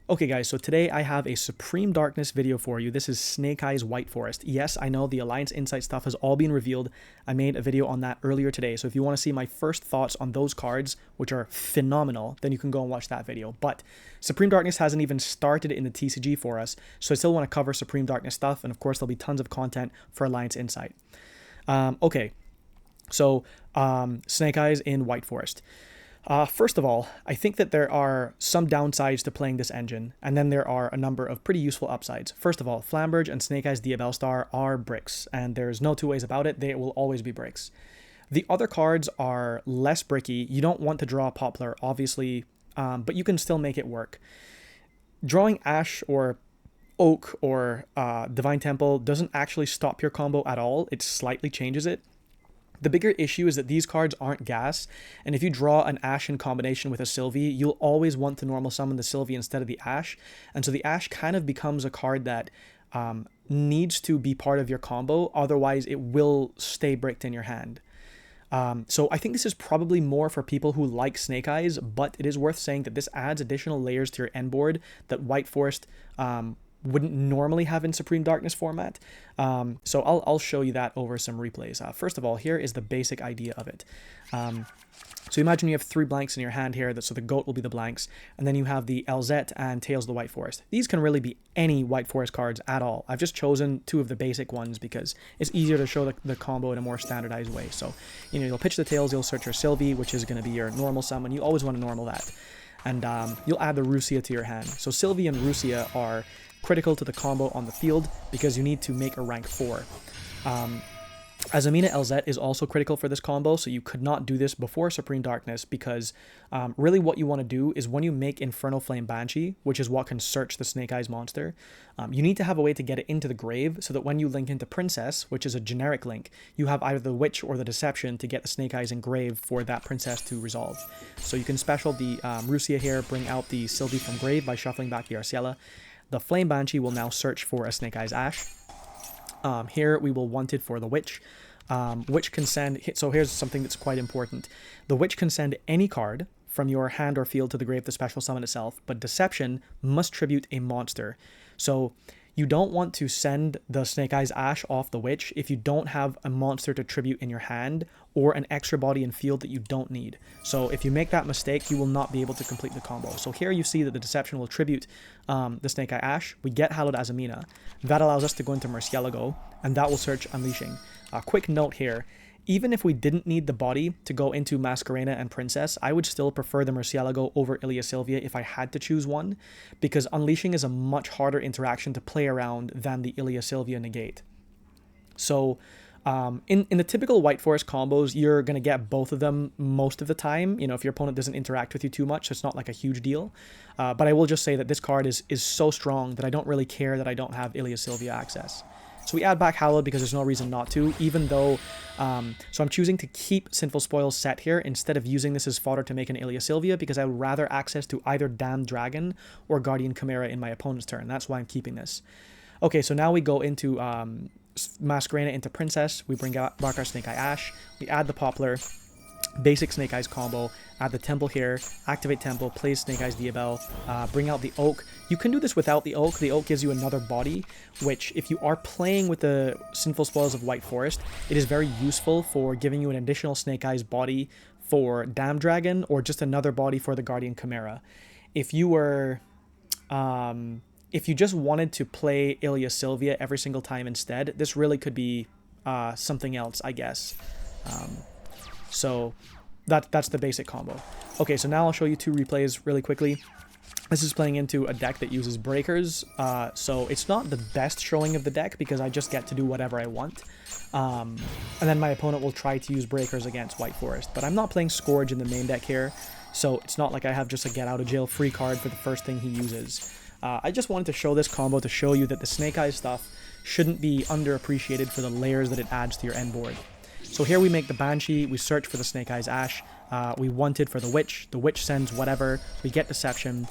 Okay guys, so today I have a Supreme Darkness video for you. This is Snake-Eyes White Forest. Yes, I know the Alliance Insight stuff has all been revealed. I made a video on that earlier today, so if you want to see my first thoughts on those cards, which are phenomenal, then you can go and watch that video. But Supreme Darkness hasn't even started in the TCG for us, so I still want to cover Supreme Darkness stuff, and of course there'll be tons of content for Alliance Insight. Okay, so Snake-Eyes in White Forest. First of all, I think that there are some downsides to playing this engine, and then there are a number of pretty useful upsides. First of all, Flamberge and Snake-Eyes Diabellstar are bricks, and there's no two ways about it, they will always be bricks. The other cards are less bricky. You don't want to draw Poplar, obviously, but you can still make it work. Drawing Ash or Oak or Divine Temple doesn't actually stop your combo at all, it slightly changes it. The bigger issue is that these cards aren't gas, and if you draw an Ash in combination with a Sylvie, you'll always want to normal summon the Sylvie instead of the Ash, and so the Ash kind of becomes a card that needs to be part of your combo, otherwise it will stay bricked in your hand. So I think this is probably more for people who like Snake Eyes, but it is worth saying that this adds additional layers to your end board that White Forest wouldn't normally have in Supreme Darkness format. So I'll show you that over some replays. First of all, here is the basic idea of it. So imagine you have 3 blanks in your hand here, so the goat will be the blanks, and then you have the Elzette and Tails of the White Forest. These can really be any White Forest cards at all. I've just chosen 2 of the basic ones because it's easier to show the combo in a more standardized way. So, you'll pitch the Tails, you'll search your Sylvie, which is going to be your normal summon. You always want to normal that. And you'll add the Rusia to your hand. So Sylvie and Rusia are critical to the combo on the field because you need to make a rank 4. Azamina Elzette is also critical for this combo, so you could not do this before Supreme Darkness because really what you want to do is when you make Infernal Flame Banshee, which is what can search the Snake Eyes monster, you need to have a way to get it into the grave so that when you link into Princess, which is a generic link, you have either the Witch or the Deception to get the Snake Eyes in grave for that Princess to resolve. So you can special the Rusia here, bring out the Sylvie from grave by shuffling back the Arciela. The Flame Banshee will now search for a Snake Eyes Ash. Here we will want it for the Witch. Witch can send, so here's something that's quite important. The Witch can send any card from your hand or field to the grave to special summon itself, but Deception must tribute a monster. So you don't want to send the Snake Eyes Ash off the Witch if you don't have a monster to tribute in your hand or an extra body in field that you don't need. So if you make that mistake, you will not be able to complete the combo. So here you see that the Deception will tribute the Snake Eye Ash. We get Hallowed Azamina. That allows us to go into Murcielago, and that will search Unleashing. A quick note here. Even if we didn't need the body to go into Masquerena and Princess, I would still prefer the Murcielago over Ilia Sylvia if I had to choose one, because Unleashing is a much harder interaction to play around than the Ilia Sylvia negate. So in the typical White Forest combos, you're going to get both of them most of the time, if your opponent doesn't interact with you too much, so it's not like a huge deal. But I will just say that this card is so strong that I don't really care that I don't have Ilia Sylvia access. So we add back Hallowed because there's no reason not to, even though, so I'm choosing to keep Sinful Spoils set here instead of using this as fodder to make an Ilia Sylvia because I would rather access to either Damned Dragon or Guardian Chimera in my opponent's turn. That's why I'm keeping this. Okay, so now we go into Masquerena into Princess. We bring back our Snake Eye Ash. We add the Poplar. Basic Snake Eyes combo, add the Temple here, activate Temple, play Snake Eyes Diabell, bring out the Oak. You can do this without the Oak. The Oak gives you another body, which if you are playing with the Sinful Spoils of White Forest, it is very useful for giving you an additional Snake Eyes body for Damned Dragon or just another body for the Guardian Chimera. If you were... if you just wanted to play Ilia Sylvia every single time instead, this really could be something else, I guess. So that's the basic combo. Okay, so now I'll show you 2 replays really quickly. This is playing into a deck that uses breakers, so it's not the best showing of the deck because I just get to do whatever I want. And then my opponent will try to use breakers against White Forest, but I'm not playing Scourge in the main deck here, so it's not like I have just a get out of jail free card for the first thing he uses. I just wanted to show this combo to show you that the Snake Eyes stuff shouldn't be underappreciated for the layers that it adds to your end board. So here we make the Banshee, we search for the Snake Eyes Ash, we want it for the Witch sends whatever, we get Deception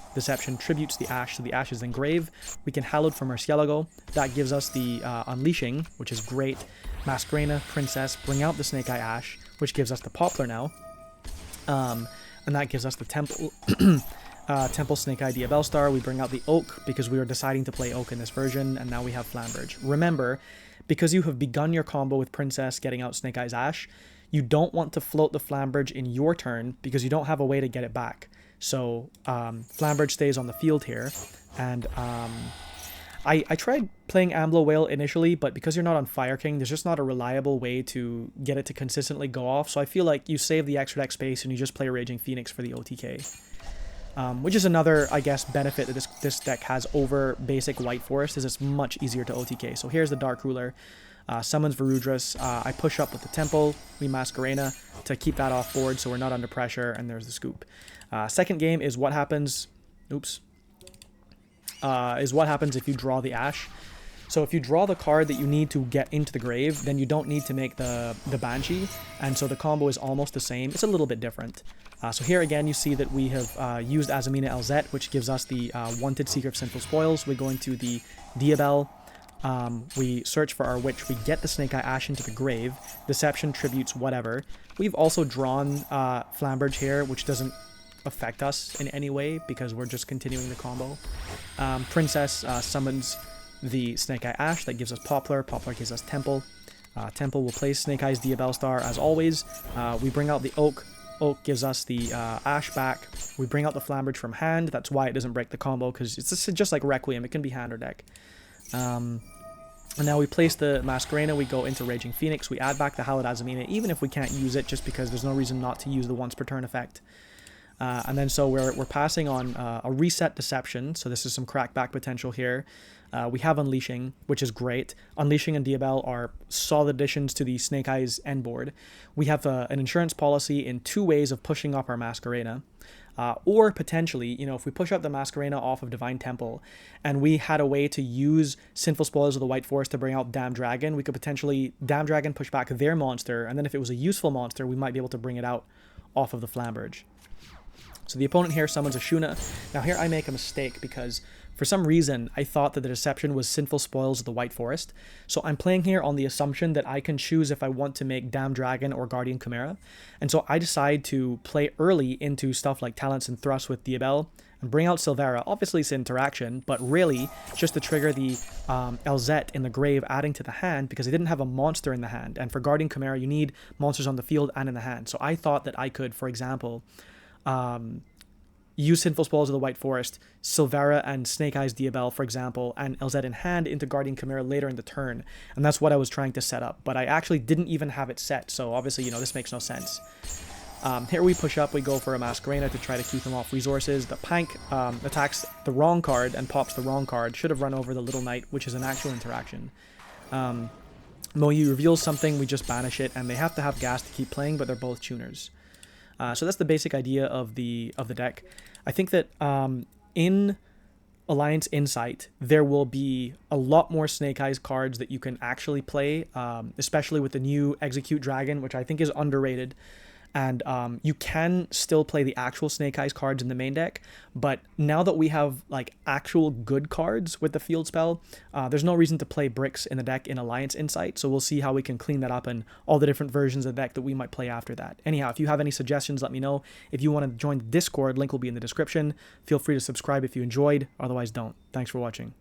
tributes the Ash, so the Ash is in grave, we can Hallowed from Murcielago, that gives us the Unleashing, which is great, Masquerena, Princess, bring out the Snake Eye Ash, which gives us the Poplar now, and that gives us the Temple, Temple Snake-Eye Diabellstar. We bring out the Oak because we were deciding to play Oak in this version, and now we have Flamberge. Remember, because you have begun your combo with Princess getting out Snake-Eyes Ash, you don't want to float the Flamberge in your turn because you don't have a way to get it back. So Flamberge stays on the field here, and I tried playing Amblo Whale initially, but because you're not on Fire King, there's just not a reliable way to get it to consistently go off, so I feel like you save the extra deck space and you just play Raging Phoenix for the OTK. Which is another, I guess, benefit that this deck has over basic White Forest, is it's much easier to OTK. So here's the Dark Ruler, summons Varudras, I push up with the Temple, we Masquerena to keep that off board so we're not under pressure, and there's the Scoop. Second game is what happens, is what happens if you draw the Ash. So if you draw the card that you need to get into the grave, then you don't need to make the Banshee, and so the combo is almost the same. It's a little bit different. So here again, you see that we have used Azamina Elzet, which gives us the Wanted Seeker of Sinful Spoils. We go into the Diabell, we search for our Witch, we get the Snake-Eye Ash into the grave, Deception, Tributes, whatever. We've also drawn Flamberge here, which doesn't affect us in any way because we're just continuing the combo. Princess summons the Snake-Eye Ash, that gives us Poplar, Poplar gives us Temple. Temple will play Snake-Eyes Diabellstar as always. We bring out the Oak, Oak gives us the Ash back. We bring out the Flamberge from hand. That's why it doesn't break the combo, because it's just like Requiem. It can be hand or deck. And now we place the Masquerena. We go into Raging Phoenix. We add back the Hallowed Azamina, even if we can't use it, just because there's no reason not to use the once per turn effect. And then so we're passing on a Reset Deception. So this is some crackback potential here. We have Unleashing, which is great. Unleashing and Diabell are solid additions to the Snake Eyes end board. We have an insurance policy in two ways of pushing up our Masquerena. Or potentially, you know, if we push up the Masquerena off of Divine Temple and we had a way to use Sinful Spoils of the White Forest to bring out Damn Dragon, we could potentially Damn Dragon push back their monster, and then if it was a useful monster, we might be able to bring it out off of the Flamberge. So the opponent here summons a Shuna. Now here I make a mistake because for some reason I thought that the Deception was Sinful Spoils of the White Forest. So I'm playing here on the assumption that I can choose if I want to make Damn Dragon or Guardian Chimera. And so I decide to play early into stuff like Talents and Thrust with Diabell and bring out Silvera. Obviously it's interaction, but really just to trigger the Elzet in the grave adding to the hand because I didn't have a monster in the hand. And for Guardian Chimera you need monsters on the field and in the hand. So I thought that I could, for example, use Sinful Spoils of the White Forest, Silvera and Snake-Eyes Diabell, for example, and Elzet in hand into Guardian Chimera later in the turn. And that's what I was trying to set up, but I actually didn't even have it set, so obviously, you know, this makes no sense. Here we push up, we go for a Masquerena to try to keep him off resources. The Pank attacks the wrong card and pops the wrong card. Should have run over the Little Knight, which is an actual interaction. Moyu reveals something, we just banish it, and they have to have gas to keep playing, but they're both tuners. So that's the basic idea of the deck. I think that in Alliance Insight, there will be a lot more Snake Eyes cards that you can actually play, especially with the new Execute Dragon, which I think is underrated. And you can still play the actual Snake Eyes cards in the main deck, but now that we have like actual good cards with the field spell, there's no reason to play bricks in the deck in Alliance Insight, so we'll see how we can clean that up and all the different versions of the deck that we might play after that. Anyhow, if you have any suggestions, let me know. If you want to join the Discord, link will be in the description. Feel free to subscribe if you enjoyed, otherwise don't. Thanks for watching.